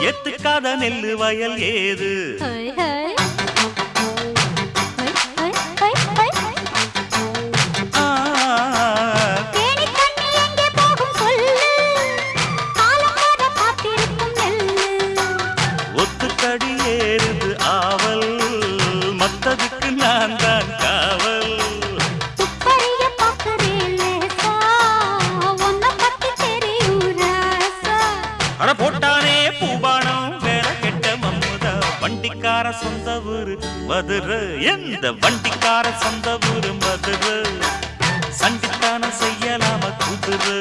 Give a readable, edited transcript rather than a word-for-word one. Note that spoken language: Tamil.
எத்துக்காத நெல்லு வயல் ஏது ஒத்துக்கடி ஏறுது ஆவல் மத்ததுக்கு நான் தான் காவல் அட போட்டானே பூபானம் வேற கெட்ட மம்முதா வண்டிக்கார சொந்த ஊரு மதுரை எந்த வண்டிக்கார சொந்த ஊரு மதுரை சண்டித்தான செய்யலாம குதிரை